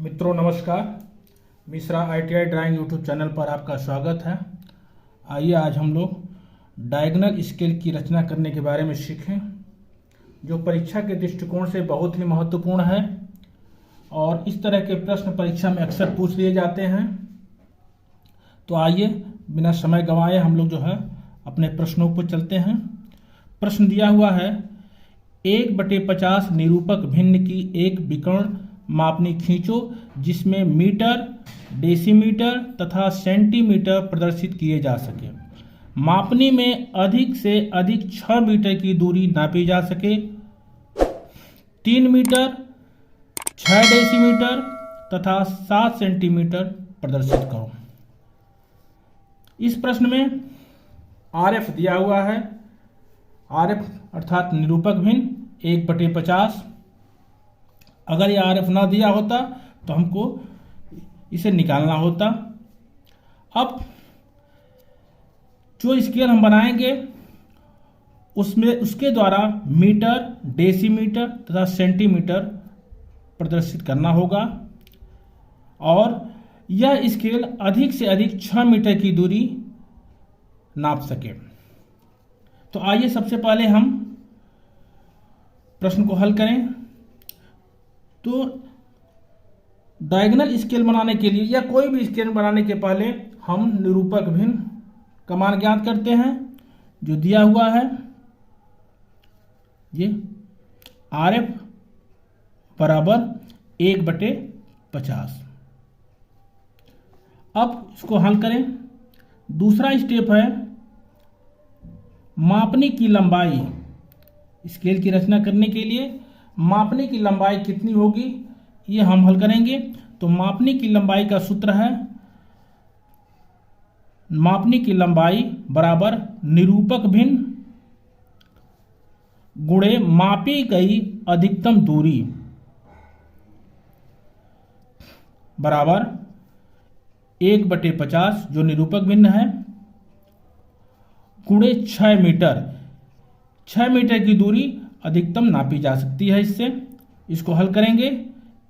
मित्रों नमस्कार। Mishra ITI drawing YouTube channel पर आपका स्वागत है। आइए आज हम लोग डायगोनल स्केल की रचना करने के बारे में सीखें, जो परीक्षा के दृष्टिकोण से बहुत ही महत्वपूर्ण है और इस तरह के प्रश्न परीक्षा में अक्सर पूछ लिए जाते हैं। तो आइए बिना समय गंवाए हम लोग जो है अपने प्रश्नों पर चलते हैं। प्रश्न दिया हुआ है 1/50 निरूपक भिन्न की एक विकर्ण मापनी खींचो जिसमें मीटर, डेसीमीटर तथा सेंटीमीटर प्रदर्शित किए जा सके। मापनी में अधिक से अधिक 6 मीटर की दूरी नापी जा सके। 3 मीटर, 6 डेसीमीटर तथा 7 सेंटीमीटर प्रदर्शित करो। इस प्रश्न में RF दिया हुआ है। RF अर्थात निरूपक भिन्न 1/50। अगर ये RF ना दिया होता तो हमको इसे निकालना होता। अब जो स्केल हम बनाएंगे उसमें उसके द्वारा मीटर, डेसीमीटर तथा सेंटीमीटर प्रदर्शित करना होगा और यह स्केल अधिक से अधिक 6 मीटर की दूरी नाप सके। तो आइए सबसे पहले हम प्रश्न को हल करें। तो डायगोनल स्केल बनाने के लिए या कोई भी स्केल बनाने के पहले हम निरूपक भिन्न का मान ज्ञात करते हैं, जो दिया हुआ है ये RF बराबर 1/50। अब इसको हल करें। दूसरा स्टेप है मापनी की लंबाई। स्केल की रचना करने के लिए मापनी की लंबाई कितनी होगी ये हम हल करेंगे। तो मापनी की लंबाई का सूत्र है मापनी की लंबाई बराबर निरूपक भिन्न गुणे मापी गई अधिकतम दूरी बराबर 1/50 जो निरूपक भिन्न है गुणे 6 मीटर। 6 मीटर की दूरी अधिकतम नापी जा सकती है इससे। इसको हल करेंगे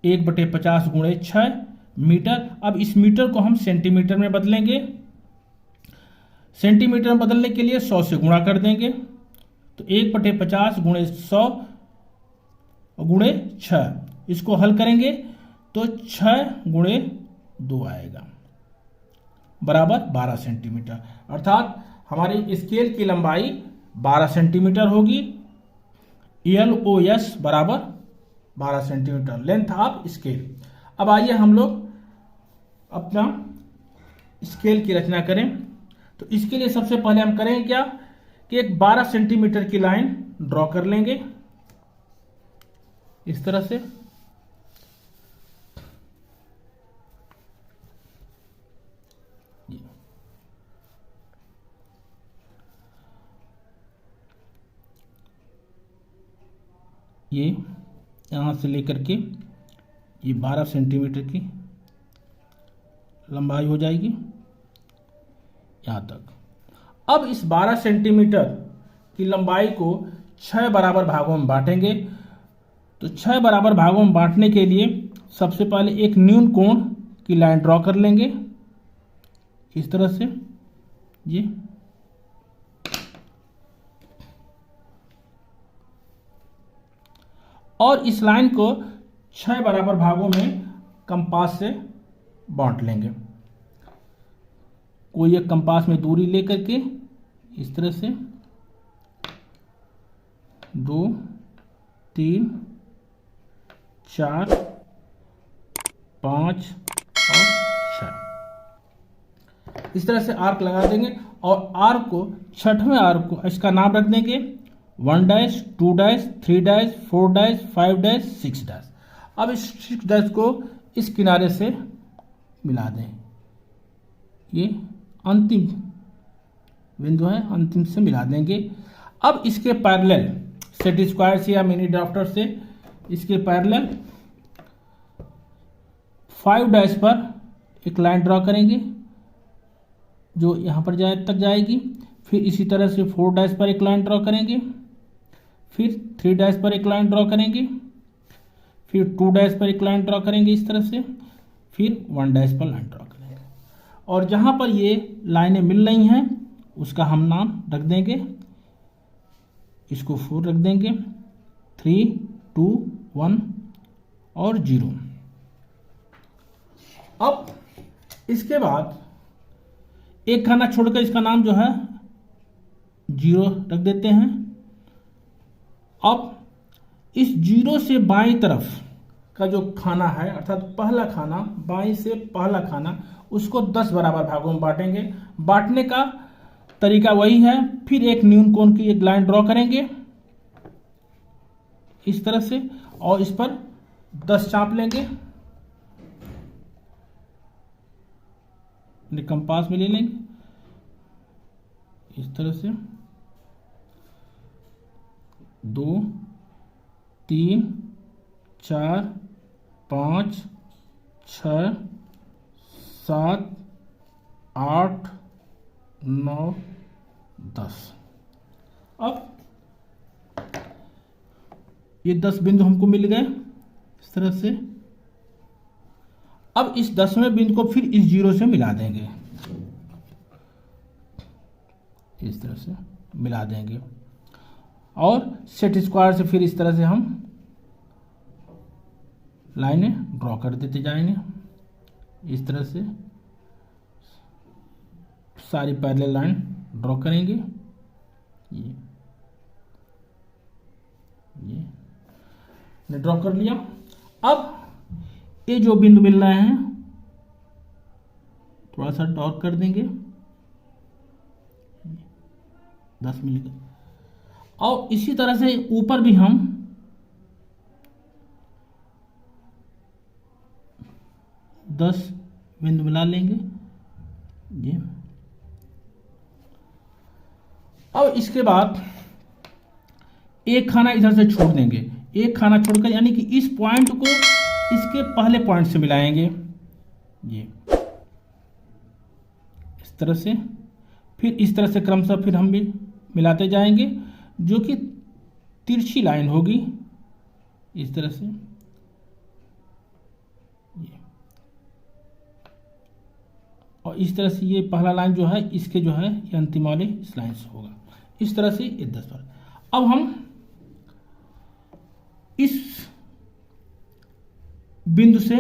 1/50 गुणे 6 मीटर। अब इस मीटर को हम सेंटीमीटर में बदलेंगे। सेंटीमीटर में बदलने के लिए 100 से गुणा कर देंगे। तो 1/50 गुणे 100 गुणे 6, इसको हल करेंगे तो 6 गुणे 2 आएगा बराबर 12 सेंटीमीटर। अर्थात हमारी स्केल की लंबाई 12 सेंटीमीटर होगी। LOS बराबर 12 सेंटीमीटर लेंथ ऑफ स्केल। अब आइए हम लोग अपना स्केल की रचना करें। तो इसके लिए सबसे पहले हम करेंगे क्या कि एक 12 सेंटीमीटर की लाइन ड्रॉ कर लेंगे इस तरह से। ये यहाँ से लेकर के ये 12 सेंटीमीटर की लंबाई हो जाएगी यहाँ तक। अब इस 12 सेंटीमीटर की लंबाई को 6 बराबर भागों में बांटेंगे। तो 6 बराबर भागों में बांटने के लिए सबसे पहले एक न्यून कोण की लाइन ड्रॉ कर लेंगे इस तरह से। ये और इस लाइन को 6 बराबर भागों में कंपास से बांट लेंगे। कोई एक कंपास में दूरी लेकर के इस तरह से 2, 3, 4, 5 और 6 इस तरह से आर्क लगा देंगे और आर्क को 6वें आर्क को इसका नाम रख देंगे 1 dash, 2 dash, 3 dash, 4 dash, 5 dash, 6 dash. अब इस 6 डैश को इस किनारे से मिला दें। ये अंतिम बिंदु है, अंतिम से मिला देंगे। अब इसके पैरेलल सेट स्क्वायर से या मिनी ड्राफ्टर से इसके पैरेलल 5 डैश पर एक लाइन ड्रॉ करेंगे जो यहाँ पर तक जाएगी। फिर इसी तरह से 4 डैश पर एक लाइन ड्रॉ करेंगे। फिर 3 डैश पर एक लाइन ड्रॉ करेंगे। फिर 2 डैश पर एक लाइन ड्रॉ करेंगे इस तरह से, फिर 1 डैश पर लाइन ड्रॉ करेंगे, और जहाँ पर ये लाइनें मिल रही हैं उसका हम नाम रख देंगे, इसको 4 रख देंगे, 3 2 1 और 0। अब इसके बाद एक खाना छोड़कर इसका नाम जो है 0 रख देते हैं। अब इस 0 से बाईं तरफ का जो खाना है, अर्थात पहला खाना, बाईं से पहला खाना, उसको 10 बराबर भागों में बांटेंगे। बांटने का तरीका वही है, फिर एक न्यून कोण की एक लाइन ड्रॉ करेंगे इस तरह से, और इस पर 10 चाप लेंगे, कंपास में ले लेंगे इस तरह से, 2 3 4 5 6 7 8 9 10। अब ये 10 बिंदु हमको मिल गए इस तरह से। अब इस 10वें बिंदु को फिर इस 0 से मिला देंगे, इस तरह से मिला देंगे, और सेट स्क्वायर से फिर इस तरह से हम लाइनें ड्रॉ कर देते जाएंगे इस तरह से, सारी पैरेलल लाइन ड्रॉ करेंगे। ये ड्रॉ कर लिया। अब ये जो बिंदु मिल रहे हैं थोड़ा सा डॉट कर देंगे, 10 मिल गए। और इसी तरह से ऊपर भी हम 10 बिंदु मिला लेंगे ये। अब इसके बाद एक खाना इधर से छोड़ देंगे, एक खाना छोड़कर, यानी कि इस पॉइंट को इसके पहले पॉइंट से मिलाएंगे ये इस तरह से, फिर इस तरह से क्रमशः फिर हम भी मिलाते जाएंगे, जो कि तिरछी लाइन होगी इस तरह से ये। और इस तरह से ये पहला लाइन जो है इसके जो है ये अंतिम वाले इस लाइन से होगा इस तरह से ये 10 पर। अब हम इस बिंदु से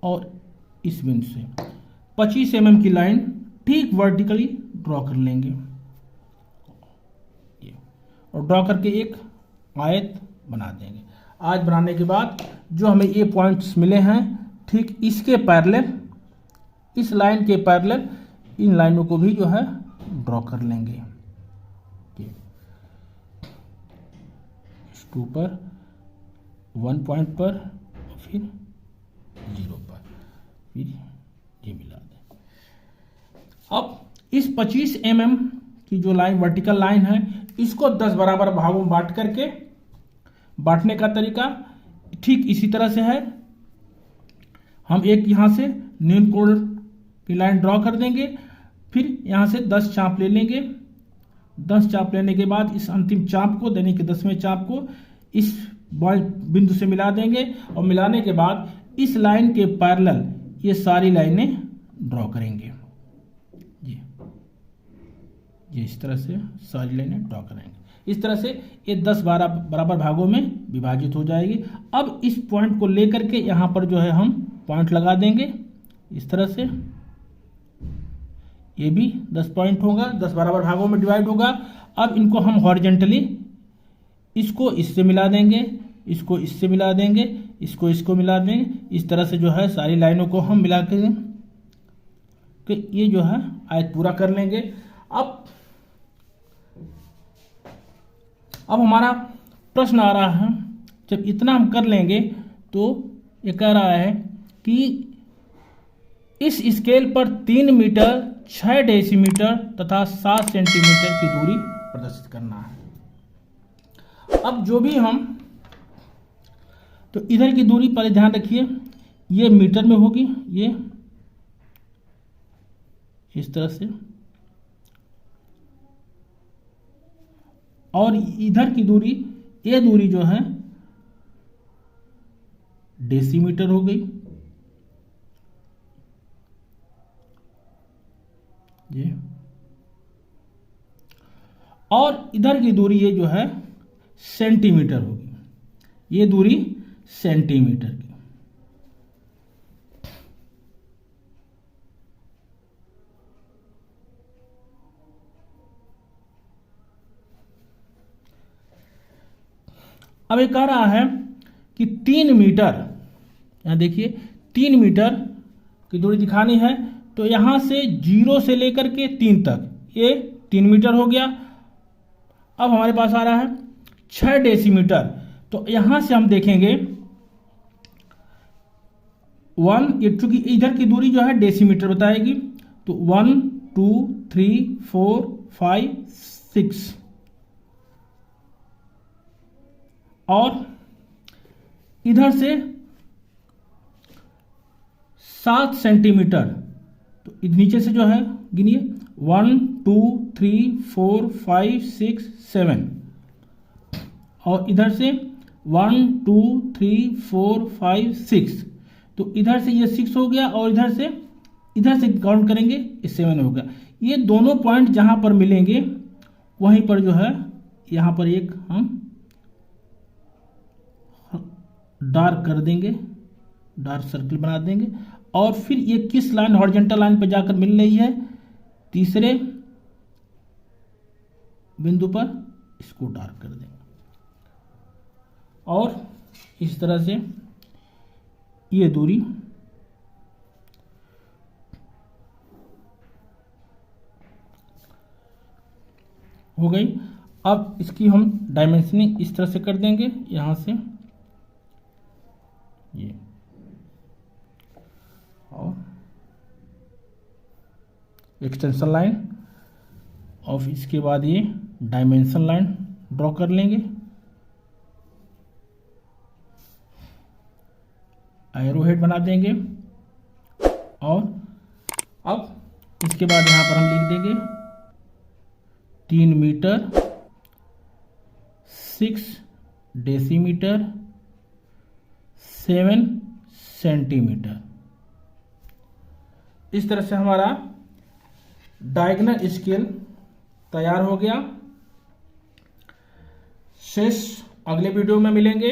और इस बिंदु से 25 mm की लाइन ठीक वर्टिकली ड्रॉ कर लेंगे ये, और ड्रॉ करके एक आयत बना देंगे। आयत बनाने के बाद जो हमें ये पॉइंट्स मिले हैं ठीक इसके पैरेलल, इस लाइन के पैरेलल इन लाइनों को भी जो है ड्रॉ कर लेंगे इस 2 पर, 1 पॉइंट पर, फिर 0 पर, फिर ये मिला दें। अब इस 25 mm की जो लाइन वर्टिकल लाइन है इसको 10 बराबर भागों में बांट करके, बांटने का तरीका ठीक इसी तरह से है। हम एक यहाँ से न्यून कोण की लाइन ड्रॉ कर देंगे, फिर यहाँ से 10 चाप ले लेंगे। 10 चाप लेने के बाद इस अंतिम चाप को, यानी कि 10वें चाप को इस बिंदु से मिला देंगे, और मिलाने के बाद इस लाइन के पैरेलल ये सारी लाइनें ड्रॉ करेंगे ये इस तरह से सारी लाइनें ड्रॉ करेंगे। इस तरह से ये 10 बराबर भागों में विभाजित हो जाएगी। अब इस पॉइंट को लेकर के यहाँ पर जो है हम पॉइंट लगा देंगे इस तरह से, ये भी 10 पॉइंट होगा, 10 बराबर भागों में डिवाइड होगा। अब इनको हम हॉरिजॉन्टली इसको इससे मिला देंगे, इसको इससे मिला देंगे, इसको इसको मिला देंगे, इस तरह से जो है सारी लाइनों को हम मिला के ये जो है आयत पूरा कर लेंगे। अब हमारा प्रश्न आ रहा है, जब इतना हम कर लेंगे तो ये कह रहा है कि इस स्केल पर 3 मीटर 6 डेसीमीटर तथा 7 सेंटीमीटर की दूरी प्रदर्शित करना है। अब जो भी हम, तो इधर की दूरी पर ध्यान रखिए, ये मीटर में होगी, ये इस तरह से, और इधर की दूरी, ये दूरी जो है डेसीमीटर हो गई, ये। और इधर की दूरी ये जो है सेंटीमीटर होगी, ये दूरी सेंटीमीटर की। अब ये कह रहा है कि 3 मीटर, यहां देखिए 3 मीटर की दूरी दिखानी है, तो यहां से 0 से लेकर के 3 तक ये 3 मीटर हो गया। अब हमारे पास आ रहा है 6 डेसीमीटर, तो यहां से हम देखेंगे 1, ये चूंकि इधर की दूरी जो है डेसीमीटर बताएगी, तो 1 2 3 4 5 6, और इधर से 7 सेंटीमीटर, तो नीचे से जो है गिनिए 1 2 3 4 5 6 7, और इधर से 1 2 3 4 5 6, तो इधर से ये 6 हो गया, और इधर से काउंट करेंगे ये 7 हो गया। ये दोनों पॉइंट जहां पर मिलेंगे वहीं पर जो है यहां पर एक हम डार्क कर देंगे, डार्क सर्कल बना देंगे, और फिर ये किस लाइन, हॉरिजॉन्टल लाइन पर जाकर मिल रही है, तीसरे बिंदु पर इसको डार्क कर देंगे, और इस तरह से ये दूरी हो गई। अब इसकी हम डायमेंशनिंग इस तरह से कर देंगे, यहां से ये, और एक्सटेंशन लाइन, और इसके बाद ये डायमेंशन लाइन ड्रॉ कर लेंगे, एरो हेड बना देंगे, और अब इसके बाद यहां पर हम लिख देंगे 3 मीटर 6 डेसीमीटर 7 सेंटीमीटर। इस तरह से हमारा डायगोनल स्केल तैयार हो गया। शेष अगले वीडियो में मिलेंगे,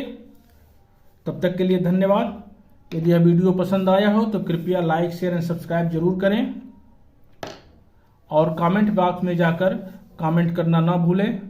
तब तक के लिए धन्यवाद। यदि यह वीडियो पसंद आया हो तो कृपया लाइक शेयर एंड सब्सक्राइब जरूर करें, और कमेंट बॉक्स में जाकर कमेंट करना ना भूलें।